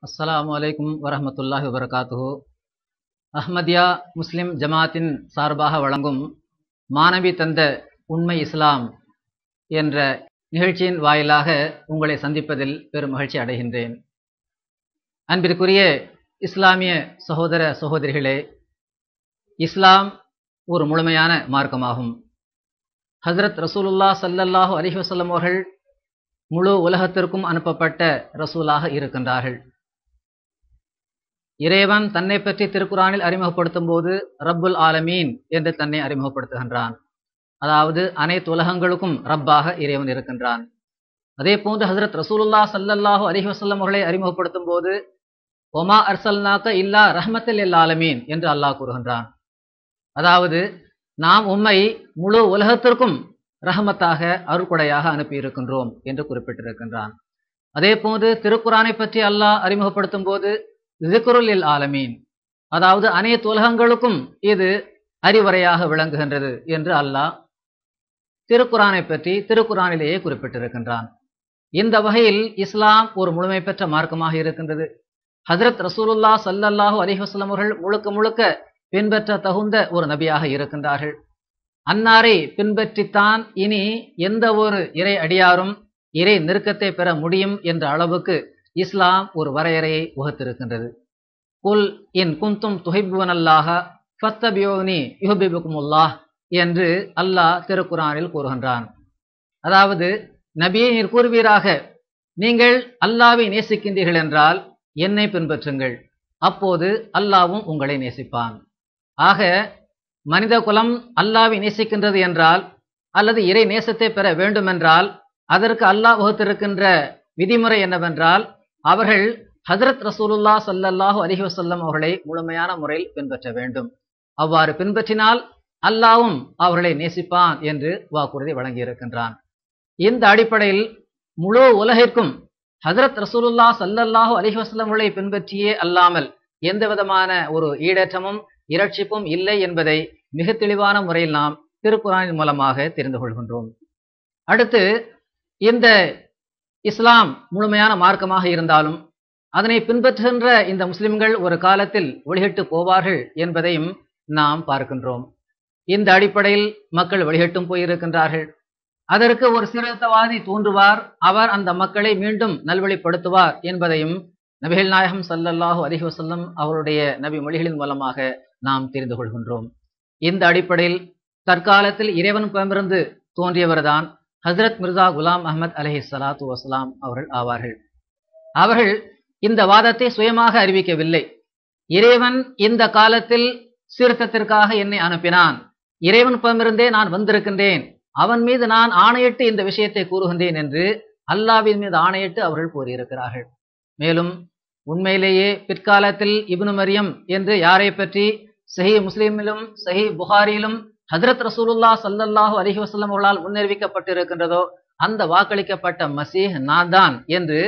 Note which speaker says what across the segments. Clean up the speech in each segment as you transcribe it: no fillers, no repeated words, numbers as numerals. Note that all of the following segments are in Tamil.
Speaker 1: அஸ்ஸலாமு அலைக்கும் வரஹ்மத்துல்லாஹி வபரகாத்துஹு. அஹ்மதியா முஸ்லிம் ஜமாத்தின் சார்பாக வழங்கும் மாணவி தந்த உண்மை இஸ்லாம் என்ற நிகழ்ச்சியின் வாயிலாக உங்களை சந்திப்பதில் பெரும் மகிழ்ச்சி அடைகின்றேன். அன்பிற்குரிய இஸ்லாமிய சகோதர சகோதரிகளே, இஸ்லாம் ஒரு முழுமையான மார்க்கமாகும். ஹஜ்ரத் ரசூலுல்லாஹ் ஸல்லல்லாஹு அலைஹி வஸல்லம் அவர்கள் முழு உலகத்திற்கும் அனுப்பப்பட்ட ரசூலாக இருக்கின்றார்கள். இறைவன் தன்னை பற்றி திருக்குரானில் அறிமுகப்படுத்தும் போது ரப்புல் ஆலமீன் என்று தன்னை அறிமுகப்படுத்துகின்றான். அதாவது அனைத்து உலகங்களுக்கும் ரப்பாக இறைவன் இருக்கின்றான். அதே போன்று ஹஜ்ரத் ரசூலுல்லாஹ் ஸல்லல்லாஹு அலைஹி வஸல்லம் அவர்களை அறிமுகப்படுத்தும் போது ஒமா அர்சல்னாக இல்லா ரஹ்மத்தல் லில் ஆலமீன் என்று அல்லாஹ் கூறுகின்றான். அதாவது நாம் உம்மை முழு உலகத்திற்கும் ரஹமத்தாக அருள்கொடையாக அனுப்பி இருக்கின்றோம் என்று குறிப்பிட்டிருக்கின்றான். அதே போன்று திருக்குரானை பற்றி அல்லாஹ் அறிமுகப்படுத்தும் போது ஸிக்ருல் லில் ஆலமீன், அதாவது அனைத்து உலகங்களுக்கும் இது அறிவுரையாக விளங்குகின்றது என்று அல்லாஹ் திருக்குரானை பற்றி திருக்குரானிலேயே குறிப்பிட்டிருக்கின்றான். இந்த வகையில் இஸ்லாம் ஒரு முழுமை பெற்ற மார்க்கமாக இருக்கின்றது. ஹஜ்ரத் ரசூலுல்லாஹ் ஸல்லல்லாஹு அலைஹி வஸல்லம் அவர்கள் முழுக்க முழுக்க பின்பற்ற தகுந்த ஒரு நபியாக இருக்கின்றார்கள். அன்னாரை பின்பற்றித்தான் இனி எந்த ஒரு இறை அடியாரும் இறை நெருக்கத்தை பெற முடியும் என்ற அளவுக்கு இஸ்லாம் ஒரு வரையறையை வகுத்திருக்கின்றது. குல் இன் குந்தும் துஹிப்புனல்லாஹ ஃபத்தபியூனி யுஹிப்புக்குமுல்லாஹ் என்று அல்லாஹ் திருக்குரானில் கூறுகின்றான். அதாவது நபியை நீர் கூறுவீராக, நீங்கள் அல்லாஹ்வை நேசிக்கின்றீர்கள் என்றால் என்னை பின்பற்றுங்கள், அப்போது அல்லாஹ்வும் உங்களை நேசிப்பான். ஆக மனித குலம் அல்லாஹ்வை நேசிக்கின்றது என்றால் அல்லது இறை நேசத்தை பெற வேண்டுமென்றால் அதற்கு அல்லாஹ் வகுத்திருக்கின்ற விதிமுறை என்னவென்றால் அவர்கள் ஹஜ்ரத் ரசூலுல்லாஹ் ஸல்லல்லாஹு அலைஹி வஸல்லம் அவர்களை முழுமையான முறையில் பின்பற்ற வேண்டும். அவ்வாறு பின்பற்றினால் அல்லாஹ்வும் அவர்களை நேசிப்பான் என்று வாக்குறுதி வழங்கியிருக்கின்றான். இந்த அடிப்படையில் முழு உலகிற்கும் ஹஜ்ரத் ரசூலுல்லாஹ் ஸல்லல்லாஹு அலைஹி வஸல்லம் அவர்களை பின்பற்றியே அல்லாமல் எந்த விதமான ஒரு ஈடேற்றமும் இரட்சிப்பும் இல்லை என்பதை மிக தெளிவான முறையில் நாம் திருக்குரானின் மூலமாக தெரிந்து கொள்கின்றோம். அடுத்து, இந்த இஸ்லாம் முழுமையான மார்க்கமாக இருந்தாலும் அதனை பின்பற்றுகின்ற இந்த முஸ்லிம்கள் ஒரு காலத்தில் வழிகட்டு போவார்கள் என்பதையும் நாம் பார்க்கின்றோம். இந்த அடிப்படையில் மக்கள் வழிகட்டும் போயிருக்கின்றார்கள். அதற்கு ஒரு சீர்திருத்தவாதி தோன்றுவார், அவர் அந்த மக்களை மீண்டும் நல்வழிப்படுத்துவார் என்பதையும் நபிகள் நாயகம் ஸல்லல்லாஹு அலைஹி வஸல்லம் அவருடைய நபி மொழிகளின் மூலமாக நாம் தெரிந்து கொள்கின்றோம். இந்த அடிப்படையில் தற்காலத்தில் இறைவன் புறமிருந்து தோன்றியவர்தான் ஹஜ்ரத் மிர்சா குலாம் அஹ்மத் அலைஹிஸ்ஸலாத்து வஸ்ஸலாம் அவர்கள் ஆவார்கள். அவர்கள் இந்த வாதத்தை சுயமாக அறிவிக்கவில்லை. இறைவன் இந்த காலத்தில் சீர்திருத்தத்திற்காக என்னை அனுப்பினான், இறைவன் புறமிருந்தே நான் வந்திருக்கின்றேன், அவன் மீது நான் ஆணையிட்டு இந்த விஷயத்தை கூறுகின்றேன் என்று அல்லாஹ்வின் மீது ஆணையிட்டு அவர்கள் கூறியிருக்கிறார்கள். மேலும் உண்மையிலேயே பிற்காலத்தில் இப்னு மரியம் என்று யாரை பற்றி சஹீஹ் முஸ்லிமிலும் சஹீஹ் புகாரியிலும் ஹஜ்ரத் ரசூலுல்லாஹ் ஸல்லல்லாஹு அலைஹி வஸல்லம் அவர்களால் முன்னறிவிக்கப்பட்டிருக்கின்றதோ அந்த வாக்களிக்கப்பட்ட மசீஹ் நான் தான் என்று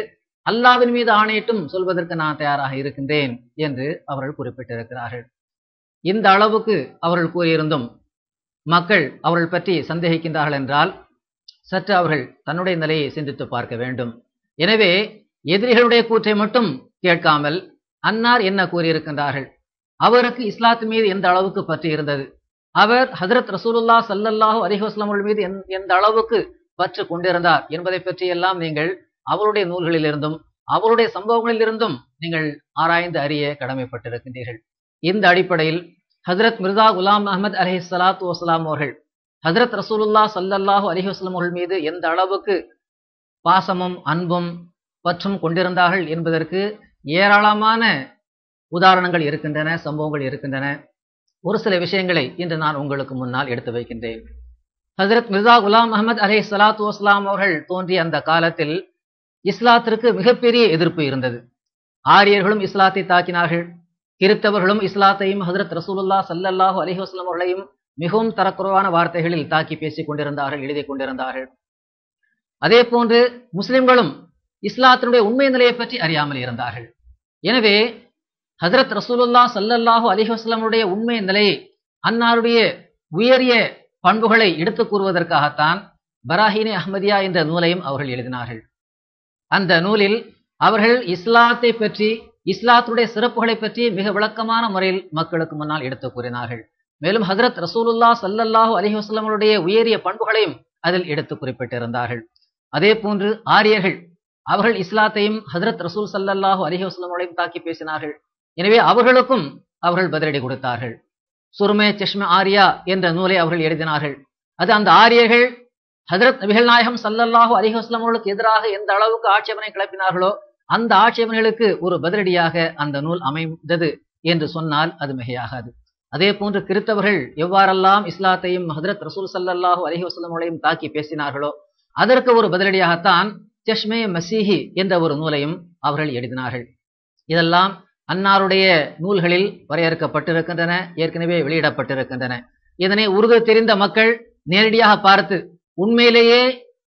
Speaker 1: அல்லாஹ்வின் மீது ஆணையிட்டும் சொல்வதற்கு நான் தயாராக இருக்கின்றேன் என்று அவர்கள் குறிப்பிட்டிருக்கிறார்கள். இந்த அளவுக்கு அவர்கள் கூறியிருந்தும் மக்கள் அவர்கள் பற்றி சந்தேகிக்கின்றார்கள் என்றால் சற்று அவர்கள் தன்னுடைய நிலையை சிந்தித்து பார்க்க வேண்டும். எனவே எதிரிகளுடைய கூற்றை மட்டும் கேட்காமல் அன்னார் என்ன கூறியிருக்கின்றார்கள், அவருக்கு இஸ்லாத்து மீது எந்த அளவுக்கு பற்றி இருந்தது, அவர் ஹஜ்ரத் ரசூலுல்லாஹ் ஸல்லல்லாஹு அலைஹி வஸல்லம் அவர்கள் மீது எந்த அளவுக்கு பற்று கொண்டிருந்தார் என்பதை பற்றியெல்லாம் நீங்கள் அவருடைய நூல்களிலிருந்தும் அவருடைய சம்பவங்களிலிருந்தும் நீங்கள் ஆராய்ந்து அறிய கடமைப்பட்டிருக்கின்றீர்கள். இந்த அடிப்படையில் ஹஜ்ரத் மிர்சா குலாம் அஹ்மத் அலைஹிஸ்ஸலாத்து வஸ்ஸலாம் அவர்கள் ஹஜ்ரத் ரசூலுல்லாஹ் ஸல்லல்லாஹு அலைஹி வஸல்லம் அவர்கள் மீது எந்த அளவுக்கு பாசமும் அன்பும் பற்றும் கொண்டிருந்தார்கள் என்பதற்கு ஏராளமான உதாரணங்கள் இருக்கின்றன, சம்பவங்கள் இருக்கின்றன. ஒரு சில விஷயங்களை இன்று நான் உங்களுக்கு முன்னால் எடுத்து வைக்கின்றேன். ஹஜ்ரத் மிர்சா குலாம் அஹ்மத் அலைஹிஸ்ஸலாத்து வஸ்ஸலாம் அவர்கள் தோன்றிய அந்த காலத்தில் இஸ்லாத்திற்கு மிகப்பெரிய எதிர்ப்பு இருந்தது. ஆரியர்களும் இஸ்லாத்தை தாக்கினார்கள், கிறித்தவர்களும் இஸ்லாத்தையும் ஹஜ்ரத் ரசூலுல்லாஹ் ஸல்லல்லாஹு அலைஹி வஸல்லம் அவர்களையும் மிகவும் தரக்குறைவான வார்த்தைகளில் தாக்கி பேசிக் கொண்டிருந்தார்கள், எழுதி கொண்டிருந்தார்கள். அதே போன்று முஸ்லிம்களும் இஸ்லாத்தினுடைய உண்மை நிலையை பற்றி அறியாமல் இருந்தார்கள். எனவே ஹஜ்ரத் ரசூலுல்லாஹ் ஸல்லல்லாஹு அலைஹி வஸல்லம் உடைய உண்மை நிலையை, அன்னாருடைய உயரிய பண்புகளை எடுத்து கூறுவதற்காகத்தான் பராஹீனே அஹ்மதியா என்ற நூலையும் அவர்கள் எழுதினார்கள். அந்த நூலில் அவர்கள் இஸ்லாத்தை பற்றி, இஸ்லாத்துடைய சிறப்புகளை பற்றி மிக விளக்கமான முறையில் மக்களுக்கு முன்னால் எடுத்து கூறினார்கள். மேலும் ஹஜ்ரத் ரசூலுல்லாஹ் ஸல்லல்லாஹு அலைஹி வஸல்லமுடைய உயரிய பண்புகளையும் அதில் எடுத்து குறிப்பிட்டிருந்தார்கள். அதே போன்று ஆரியர்கள், அவர்கள் இஸ்லாத்தையும் ஹஜ்ரத் ரசூல் ஸல்லல்லாஹு அலைஹி வஸல்லமுடையும் தாக்கி பேசினார்கள். எனவே அவர்களுக்கும் அவர்கள் பதிலடி கொடுத்தார்கள். சுர்மே செஷ்மே ஆரியா என்ற நூலை அவர்கள் எழுதினார்கள். அது அந்த ஆரியர்கள் ஹஜ்ரத் நபிகள் நாயகம் ஸல்லல்லாஹு அலைஹி வஸல்லம் அவர்களுக்கு எதிராக எந்த அளவுக்கு ஆட்சேபனை கிளப்பினார்களோ அந்த ஆட்சேபனைகளுக்கு ஒரு பதிலடியாக அந்த நூல் அமைந்தது என்று சொன்னால் அது மிகையாகாது. அதே போன்று கிறித்தவர்கள் எவ்வாறெல்லாம் இஸ்லாத்தையும் ஹஜ்ரத் ரசூல் ஸல்லல்லாஹு அலைஹி வஸல்லம் அவர்களையும் தாக்கி பேசினார்களோ அதற்கு ஒரு பதிலடியாகத்தான் செஷ்மே மசீஹி என்ற ஒரு நூலையும் அவர்கள் எழுதினார்கள். இதெல்லாம் அன்னாருடைய நூல்களில் வரையறுக்கப்பட்டிருக்கின்றன, ஏற்கனவே வெளியிடப்பட்டிருக்கின்றன. இதனை உருது தெரிந்த மக்கள் நேரடியாக பார்த்து உண்மையிலேயே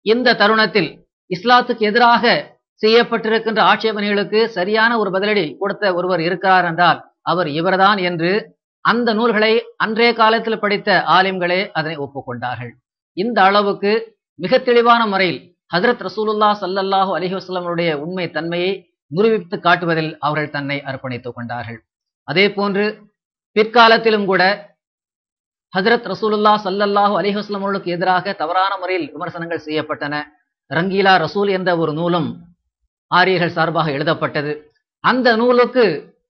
Speaker 1: இந்த தருணத்தில் இஸ்லாத்துக்கு எதிராக செய்யப்பட்டிருக்கின்ற ஆட்சேபனைகளுக்கு சரியான ஒரு பதிலடி கொடுத்த ஒருவர் இருக்கிறார் என்றால் அவர் இவர்தான் என்று அந்த நூல்களை அன்றைய காலத்தில் படித்த ஆலிம்களே அதனை ஒப்புக்கொண்டார்கள். இந்த அளவுக்கு மிக தெளிவான முறையில் ஹஜ்ரத் ரசூலுல்லாஹ் ஸல்லல்லாஹு அலைஹி வஸல்லமுடைய உண்மை தன்மையை நிரூபித்து காட்டுவதில் அவர்கள் தன்னை அர்ப்பணித்துக் கொண்டார்கள். அதே போன்று பிற்காலத்திலும் கூட ஹஜ்ரத் ரசூலுல்லாஹ் ஸல்லல்லாஹு அலைஹி வஸல்லம் அவர்களுக்கு எதிராக தவறான முறையில் விமர்சனங்கள் செய்யப்பட்டன. ரங்கீலா ரசூல் என்ற ஒரு நூலும் ஆரியர்கள் சார்பாக எழுதப்பட்டது. அந்த நூலுக்கு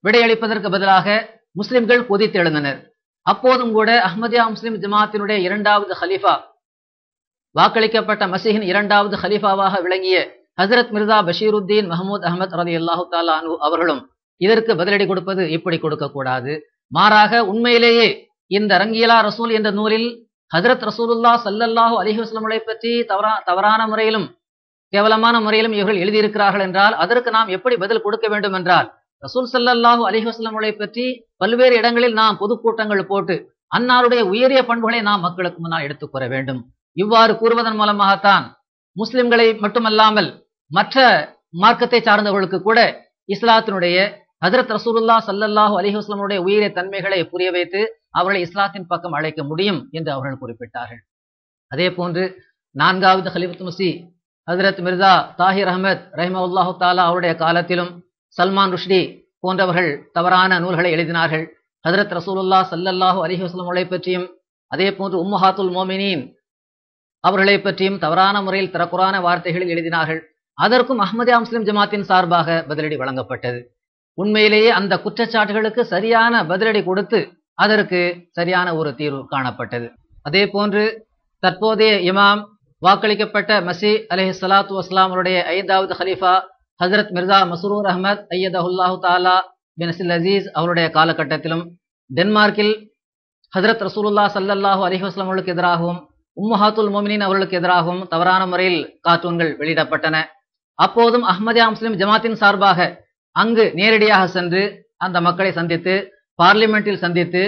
Speaker 1: விடையளிப்பதற்கு பதிலாக முஸ்லிம்கள் கொதித்து எழுந்தனர். அப்போதும் கூட அஹ்மதியா முஸ்லிம் ஜமாத்தினுடைய இரண்டாவது ஹலீஃபா, வாக்களிக்கப்பட்ட மசீஹின் இரண்டாவது ஹலீஃபாவாக விளங்கிய ஹஜ்ரத் மிர்சா பஷீருத்தீன் மஹமூத் அஹமத் ரலியல்லாஹு தஆலா அன்ஹு அவர்களும் இதற்கு பதிலடி கொடுப்பது இப்படி கொடுக்கக்கூடாது, மாறாக உண்மையிலேயே இந்த ரங்கீலா ரசூல் என்ற நூலில் ஹஜ்ரத் ரசூலுல்லாஹ் ஸல்லல்லாஹு அலைஹி வஸல்லமை பற்றி தவறான முறையிலும் கேவலமான முறையிலும் இவர்கள் எழுதியிருக்கிறார்கள் என்றால் அதற்கு நாம் எப்படி பதில் கொடுக்க வேண்டும் என்றால் ரசூல் ஸல்லல்லாஹு அலைஹி வஸல்லமை பற்றி பல்வேறு இடங்களில் நாம் பொதுக்கூட்டங்கள் போட்டு அன்னாருடைய உயரிய பண்புகளை நாம் மக்களுக்கு முன்னால் எடுத்துக் கூற வேண்டும். இவ்வாறு கூறுவதன் மூலமாகத்தான் முஸ்லிம்களை மட்டுமல்லாமல் மற்ற மார்க்கத்தை சார்ந்தவர்களுக்கு கூட இஸ்லாத்தினுடைய ஹஜ்ரத் ரசூலுல்லாஹ் ஸல்லல்லாஹு அலைஹி வஸல்லமுடைய உயரிய தன்மைகளை புரிய வைத்து அவர்களை இஸ்லாத்தின் பக்கம் அழைக்க முடியும் என்று அவர்கள் குறிப்பிட்டார்கள். அதே போன்று நான்காவது ஹலீஃபத்துல் மஸீஹ் ஹஜ்ரத் மிர்சா தாஹிர் அஹ்மத் ரஹிமஹுல்லாஹு தஆலா அவருடைய காலத்திலும் சல்மான் ருஷ்டி போன்றவர்கள் தவறான நூல்களை எழுதினார்கள். ஹஜ்ரத் ரசூலுல்லாஹ் ஸல்லல்லாஹு அலைஹி வஸல்லமுடைய பற்றியும் அதே போன்று உம்மஹாத்துல் மோமினீன் அவர்களை பற்றியும் தவறான முறையில் தரக்குறான வார்த்தைகளில் எழுதினார்கள். அதற்கும் அஹ்மதியா முஸ்லிம் ஜமாத்தின் சார்பாக பதிலடி வழங்கப்பட்டது. உண்மையிலேயே அந்த குற்றச்சாட்டுகளுக்கு சரியான பதிலடி கொடுத்து அதற்கு சரியான ஒரு தீர்வு காணப்பட்டது. அதே போன்று தற்போதைய இமாம் வாக்களிக்கப்பட்ட மசீஹ் அலைஹிஸ்ஸலாத்து வஸ்ஸலாம் அவருடைய 5வது ஹலீஃபா ஹஜ்ரத் மிர்சா மஸ்ரூர் அஹ்மத் ஐயதஹுல்லாஹு தஆலா பின் அஸ்ல் அசீஸ் அவருடைய காலகட்டத்திலும் டென்மார்க்கில் ஹஜ்ரத் ரசூலுல்லாஹ் ஸல்லல்லாஹு அலைஹி வஸல்லம் அவர்களுக்கு எதிராகவும் உம்மஹாத்துல் மோமினீன் அவர்களுக்கு எதிராகவும் தவறான முறையில் கார்ட்டூன்கள் வெளியிடப்பட்டன. அப்போதும் அஹ்மதியா முஸ்லிம் ஜமாத்தின் சார்பாக அங்கு நேரடியாக சென்று அந்த மக்களை சந்தித்து பார்லிமெண்டில் சந்தித்து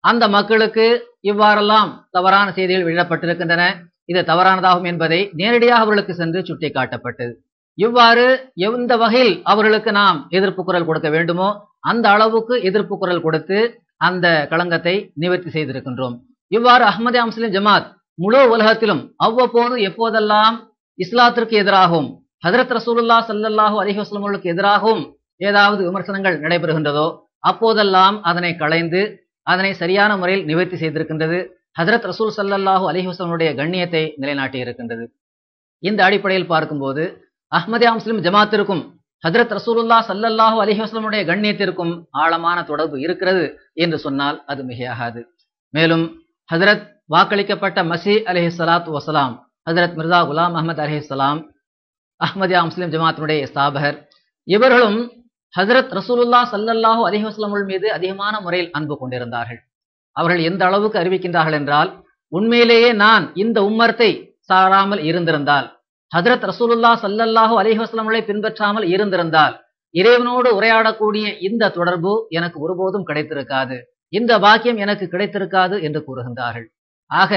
Speaker 1: அந்த மக்களுக்கு இவ்வாறெல்லாம் தவறான செய்திகள் வெளியிடப்பட்டிருக்கின்றன, இது தவறானதாகும் என்பதை நேரடியாக அவர்களுக்கு சென்று சுட்டி காட்டப்பட்டது. இவ்வாறு எந்த வகையில் அவர்களுக்கு நாம் எதிர்ப்பு குரல் கொடுக்க வேண்டுமோ அந்த அளவுக்கு எதிர்ப்பு குரல் கொடுத்து அந்த களங்கத்தை நிவர்த்தி செய்திருக்கின்றோம். இவ்வாறு அஹ்மதியா முஸ்லிம் ஜமாத் முழு உலகத்திலும் அவ்வப்போது எப்போதெல்லாம் இஸ்லாத்திற்கு எதிராகவும் ஹஜ்ரத் ரசூலுல்லாஹ் ஸல்லல்லாஹு அலைஹி வஸல்லம் அவர்களுக்கு எதிராகவும் ஏதாவது விமர்சனங்கள் நடைபெறுகின்றதோ அப்போதெல்லாம் அதனை களைந்து அதனை சரியான முறையில் நிவர்த்தி செய்திருக்கின்றது. ஹஜ்ரத் ரசூல் ஸல்லல்லாஹு அலைஹி வஸல்லமுடைய கண்ணியத்தை நிலைநாட்டி இருக்கின்றது. இந்த அடிப்படையில் பார்க்கும்போது அஹ்மதியா முஸ்லிம் ஜமாத்திற்கும் ஹஜ்ரத் ரசூலுல்லாஹ் ஸல்லல்லாஹு அலைஹி வஸல்லமுடைய கண்ணியத்திற்கும் ஆழமான தொடர்பு இருக்கிறது என்று சொன்னால் அது மிகையாகாது. மேலும் ஹஜ்ரத் வாக்களிக்கப்பட்ட மசீஹ் அலைஹிஸ்ஸலாத்து வஸ்ஸலாம் ஹஜ்ரத் மிர்சா குலாம் அஹ்மத் அலைஹிஸ்ஸலாம் அஹ்மதியா முஸ்லிம் ஜமாத்தினுடைய ஸ்தாபகர், இவர்களும் ஹஜ்ரத் ரசூலுல்லாஹ் ஸல்லல்லாஹு அலைஹி வஸல்லம் மீது அதிகமான முறையில் அன்பு கொண்டிருந்தார்கள். அவர்கள் எந்த அளவுக்கு அறிவிக்கின்றார்கள் என்றால் உண்மையிலேயே நான் இந்த உம்மத்தை சாராமல் இருந்திருந்தால், ஹஜ்ரத் ரசூலுல்லாஹ் ஸல்லல்லாஹு அலைஹி வஸல்லம் பின்பற்றாமல் இருந்திருந்தால் இறைவனோடு உரையாடக்கூடிய இந்த தொடர்பு எனக்கு ஒருபோதும் கிடைத்திருக்காது, இந்த பாக்கியம் எனக்கு கிடைத்திருக்காது என்று கூறுகின்றார்கள். ஆக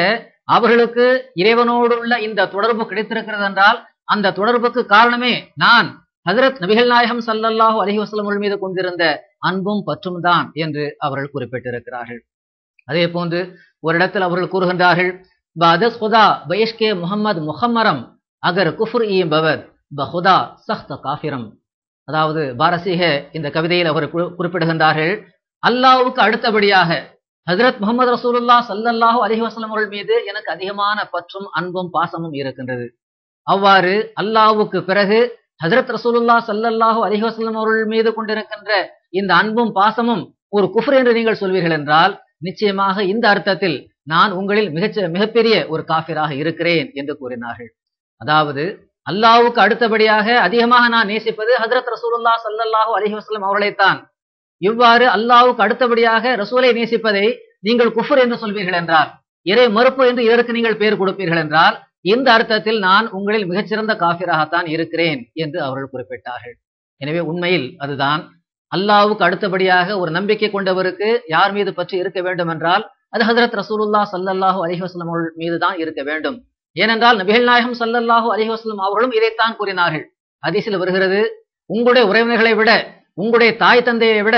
Speaker 1: அவர்களுக்கு இறைவனோடு உள்ள இந்த தொடர்பு கிடைத்திருக்கிறது என்றால் அந்த தொடர்புக்கு காரணமே நான் ஹஜ்ரத் நபிகள் நாயகம் ஸல்லல்லாஹு அலைஹி வஸல்லம் மீது கொண்டிருந்த அன்பும் பற்றும் தான் என்று அவர்கள் குறிப்பிட்டிருக்கிறார்கள். அதே போன்று ஒரு இடத்தில் அவர்கள் கூறுகின்றார்கள், பாதஸ் ஹுதா பயிஷ்கே முஹம்மது முஹம்மரம் அகர் குஃப்ர் ஈ பவத் பஹுதா சஹ்த காஃபிரம். அதாவது பாரசீக இந்த கவிதையில் அவர் குறிப்பிடுகின்றார்கள், அல்லாஹ்வுக்கு அடுத்தபடியாக ஹஜ்ரத் முஹம்மது ரசூலுல்லாஹ் ஸல்லல்லாஹு அலைஹி வஸல்லம் அவர்கள் மீது எனக்கு அதிகமான பற்றும் அன்பும் பாசமும் இருக்கின்றது. அவ்வாறு அல்லாஹ்வுக்கு பிறகு ஹஜ்ரத் ரசூலுல்லாஹ் ஸல்லல்லாஹு அலைஹி வஸல்லம் அவர்கள் மீது கொண்டிருக்கின்ற இந்த அன்பும் பாசமும் ஒரு குஃப்ர் என்று நீங்கள் சொல்வீர்கள் என்றால், நிச்சயமாக இந்த அர்த்தத்தில் நான் உங்களில் மிகப்பெரிய ஒரு காஃபிராக இருக்கிறேன் என்று கூறினார்கள். அதாவது அல்லாஹ்வுக்கு அடுத்தபடியாக அதிகமாக நான் நேசிப்பது ஹஜ்ரத் ரசூலுல்லாஹ் ஸல்லல்லாஹு அலைஹி வஸல்லம் அவர்களைத்தான். இவ்வாறு அல்லாஹ்வுக்கு அடுத்தபடியாக ரசூலை நேசிப்பதை நீங்கள் குஃப்ர் என்று சொல்வீர்கள் என்றால், இறை மறுப்பு என்று இதற்கு நீங்கள் பெயர் கொடுப்பீர்கள் என்றால், இந்த அர்த்தத்தில் நான் உங்களில் மிகச்சிறந்த காஃபிராகத்தான் இருக்கிறேன் என்று அவர்கள் குறிப்பிட்டார்கள். எனவே உண்மையில் அதுதான், அல்லாஹ்வுக்கு அடுத்தபடியாக ஒரு நம்பிக்கை கொண்டவருக்கு யார் மீது பற்றி இருக்க வேண்டும் என்றால் அது ஹஜ்ரத் ரசூலுல்லாஹ் ஸல்லல்லாஹு அலைஹி வஸல்லம் அவர்கள் மீது தான் இருக்க வேண்டும். ஏனென்றால் நபிகள் நாயகம் ஸல்லல்லாஹு அலைஹி வஸல்லம் அவர்களும் இதைத்தான் கூறினார்கள். ஹதீஸில் வருகிறது, உங்களுடைய உறவினர்களை விட, உங்களுடைய தாய் தந்தையை விட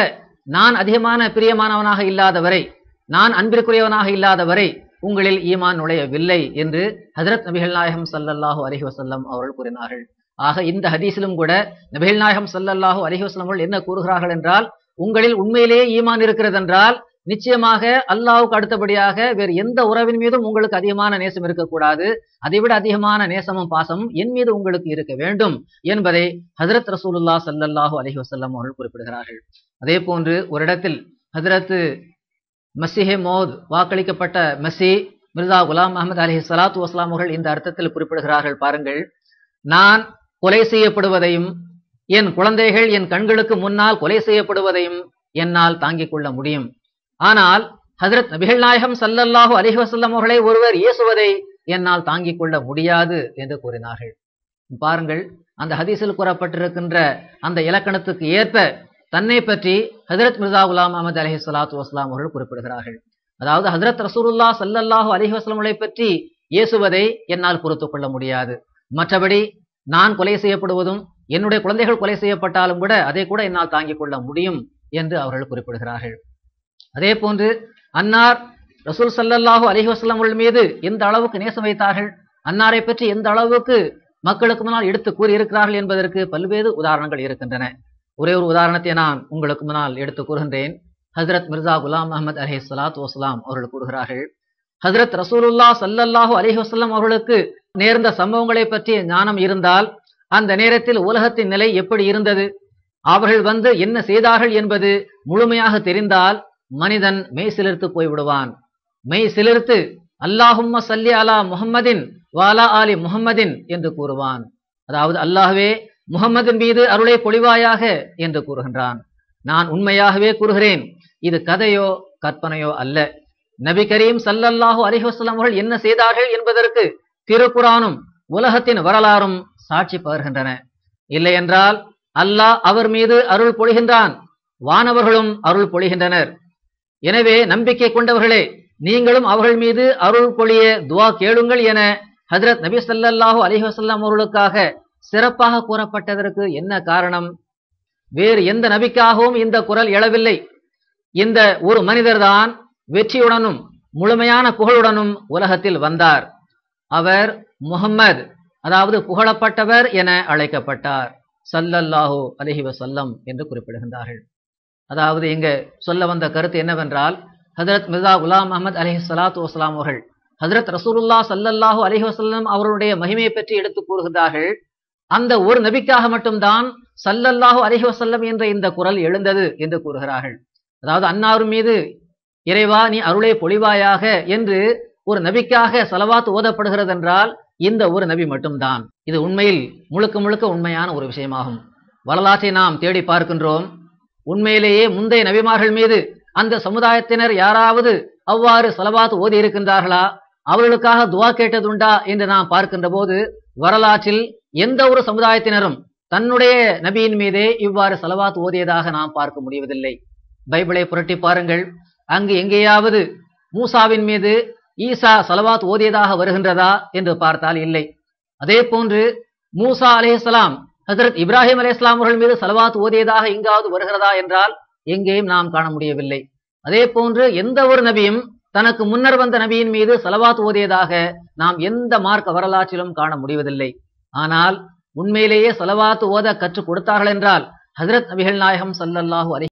Speaker 1: நான் அதிகமான பிரியமானவனாக இல்லாதவரை, நான் அன்பிற்குரியவனாக இல்லாதவரை உங்களில் ஈமான் நுழையவில்லை என்று ஹஜ்ரத் நபிகள் நாயகம் ஸல்லல்லாஹு அலைஹி வஸல்லம் அவர்கள் கூறினார்கள். ஆக இந்த ஹதீஸிலும் கூட நபிகள் நாயகம் ஸல்லல்லாஹு அலைஹி வஸல்லம் அவர்கள் என்ன கூறுகிறார்கள் என்றால், உங்களில் உண்மையிலேயே ஈமான் இருக்கிறது என்றால் நிச்சயமாக அல்லாஹ்வுக்கு அடுத்தபடியாக வேறு எந்த உறவின் மீதும் உங்களுக்கு அதிகமான நேசம் இருக்கக்கூடாது, அதைவிட அதிகமான நேசமும் பாசமும் என் மீது உங்களுக்கு இருக்க வேண்டும் என்பதை ஹஜ்ரத் ரசூலுல்லாஹ் ஸல்லல்லாஹு அலைஹி வஸல்லம் அவர்கள் குறிப்பிடுகிறார்கள். அதே போன்று ஒரு இடத்தில் ஹஜ்ரத் மஸீஹே மௌத் வாக்களிக்கப்பட்ட மஸீ மிர்சா குலாம் அஹ்மத் அலைஹி ஸலாத்து வஸலாம் அவர்கள் இந்த அர்த்தத்தில் குறிப்பிடுகிறார்கள். பாருங்கள், நான் கொலை செய்யப்படுவதையும் என் குழந்தைகள் என் கண்களுக்கு முன்னால் கொலை செய்யப்படுவதையும் என்னால் தாங்கிக் கொள்ள முடியும். ஆனால் ஹஜ்ரத் நபிகள் நாயகம் ஸல்லல்லாஹு அலைஹி வஸல்லம் அவர்களை ஒருவர் ஏசுவதை என்னால் தாங்கிக் கொள்ள முடியாது என்று கூறினார்கள். பாருங்கள், அந்த ஹதீஸில் கூறப்பட்டிருக்கின்ற அந்த இலக்கணத்துக்கு ஏற்ப தன்னை பற்றி ஹஜ்ரத் மிர்சா குலாம் அஹ்மத் அலைஹி ஸலாத்து வஸலாம் அவர்கள் குறிப்பிடுகிறார்கள். அதாவது ஹஜ்ரத் ரசூலுல்லாஹ் ஸல்லல்லாஹு அலைஹி வஸல்லம் அவர்களை பற்றி ஏசுவதை என்னால் பொறுத்துக் கொள்ள முடியாது, மற்றபடி நான் கொலை செய்யப்படுவதும் என்னுடைய குழந்தைகள் கொலை செய்யப்பட்டாலும் கூட அதை கூட என்னால் தாங்கிக் கொள்ள முடியும் என்று அவர்கள் குறிப்பிடுகிறார்கள். அதே போன்று அன்னார் ரசூல் ஸல்லல்லாஹு அலைஹி வஸல்லம் அவர்கள் மீது எந்த அளவுக்கு நேசம் வைத்தார்கள், அன்னாரை பற்றி எந்த அளவுக்கு மக்களுக்கு முன்னால் எடுத்து கூறி இருக்கிறார்கள் என்பதற்கு பல்வேறு உதாரணங்கள் இருக்கின்றன. ஒரே ஒரு உதாரணத்தை நான் உங்களுக்கு முன்னால் எடுத்து கூறுகின்றேன். ஹஜ்ரத் மிர்சா குலாம் அஹ்மத் அலைஹி ஸலாத்து வஸலாம் அவர்கள் கூறுகிறார்கள், ஹஜ்ரத் ரசூலுல்லாஹ் ஸல்லல்லாஹு அலைஹி வஸல்லம் அவர்களுக்கு நேர்ந்த சம்பவங்களை பற்றிய ஞானம் இருந்தால் அந்த நேரத்தில் உலகத்தின் நிலை எப்படி இருந்தது, அவர்கள் வந்து என்ன செய்தார்கள் என்பது முழுமையாக தெரிந்தால் மனிதன் மெய் சிலிர்த்து போய்விடுவான். மெய் சிலிர்த்து அல்லாஹும்ம ஸல்லி அலா முஹம்மதின் வஅலா ஆலி முஹம்மதின் என்று கூறுவான். அதாவது அல்லாஹ்வே முஹம்மதின் மீது அருளை பொழிவாயாக என்று கூறுகின்றான். நான் உண்மையாகவே கூறுகிறேன், இது கதையோ கற்பனையோ அல்ல. நபி கரீம் ஸல்லல்லாஹு அலைஹி வஸல்லம் அவர்கள் என்ன செய்தார்கள் என்பதற்கு திருக்குரானும் உலகத்தின் வரலாறும் சாட்சி பகர்கின்றன. இல்லை என்றால் அல்லாஹ் அவர் மீது அருள் பொழிகின்றான், வானவர்களும் அருள் பொழிகின்றனர். எனவே நம்பிக்கை கொண்டவர்களே, நீங்களும் அவர்கள் மீது அருள் பொழிய துவா கேளுங்கள் என ஹஜ்ரத் நபி ஸல்லல்லாஹு அலைஹி வஸல்லம் அவர்களுக்காக சிறப்பாக கூறப்பட்டதற்கு என்ன காரணம்? வேறு எந்த நபிக்காகவும் இந்த குரல் எழவில்லை. இந்த ஒரு மனிதர்தான் வெற்றியுடனும் முழுமையான புகழுடனும் உலகத்தில் வந்தார். அவர் முஹம்மது, அதாவது புகழப்பட்டவர் என அழைக்கப்பட்டார். ஸல்லல்லாஹு அலைஹி வஸல்லம் என்று குறிப்பிடுகின்றார்கள். அதாவது இங்க சொல்ல வந்த கருத்து என்னவென்றால், ஹஜ்ரத் மிர்சா குலாம் அஹ்மத் அலைஹி ஸலாத்து வஸலாம் அவர்கள் ஹஜ்ரத் ரசூலுல்லாஹ் ஸல்லல்லாஹு அலைஹி வஸல்லம் அவருடைய மகிமையை பற்றி எடுத்து கூறுகின்றார்கள். அந்த ஒரு நபிக்காக மட்டும்தான் ஸல்லல்லாஹு அலைஹி வஸல்லம் என்ற இந்த குரல் எழுந்தது என்று கூறுகிறார்கள். அதாவது அன்னார் மீது இறைவா நீ அருளை பொழிவாயாக என்று ஒரு நபிக்காக ஸலவாத் ஓதப்படுகிறது என்றால் இந்த ஒரு நபி மட்டும்தான். இது உண்மையில் முழுக்க முழுக்க உண்மையான ஒரு விஷயமாகும். வரலாற்றை நாம் தேடி பார்க்கின்றோம். உண்மையிலேயே முந்தைய நபிமார்கள் மீது அந்த சமுதாயத்தினர் யாராவது அவ்வாறு ஸலவாத் ஓதி இருக்கின்றார்களா, அவர்களுக்காக துவா கேட்டதுண்டா என்று நாம் பார்க்கின்ற போது வரலாற்றில் எந்த ஒரு சமுதாயத்தினரும் தன்னுடைய நபியின் மீதே இவ்வாறு ஸலவாத் ஓதியதாக நாம் பார்க்க முடிவதில்லை. பைபிளை புரட்டி பாருங்கள், அங்கு எங்கேயாவது மூசாவின் மீது ஈசா ஸலவாத் ஓதியதாக வருகின்றதா என்று பார்த்தால் இல்லை. அதே போன்று மூசா அலைஹிஸ்ஸலாம் ஹஜ்ரத் இப்ராஹிம் அலைஹிஸ்ஸலாம் அவர்கள் மீது ஸலவாத் ஓதியதாக எங்காவது வருகிறதா என்றால் எங்கேயும் நாம் காண முடியவில்லை. அதே போன்று எந்த ஒரு நபியும் தனக்கு முன்னர் வந்த நபியின் மீது ஸலவாத் ஓதியதாக நாம் எந்த மார்க்க வரலாற்றிலும் காண முடிவதில்லை. ஆனால் உண்மையிலேயே ஸலவாத் ஓத கற்றுக் கொடுத்தார்கள் என்றால் ஹஜ்ரத் நபிகள் நாயகம் ஸல்லல்லாஹு அலைஹி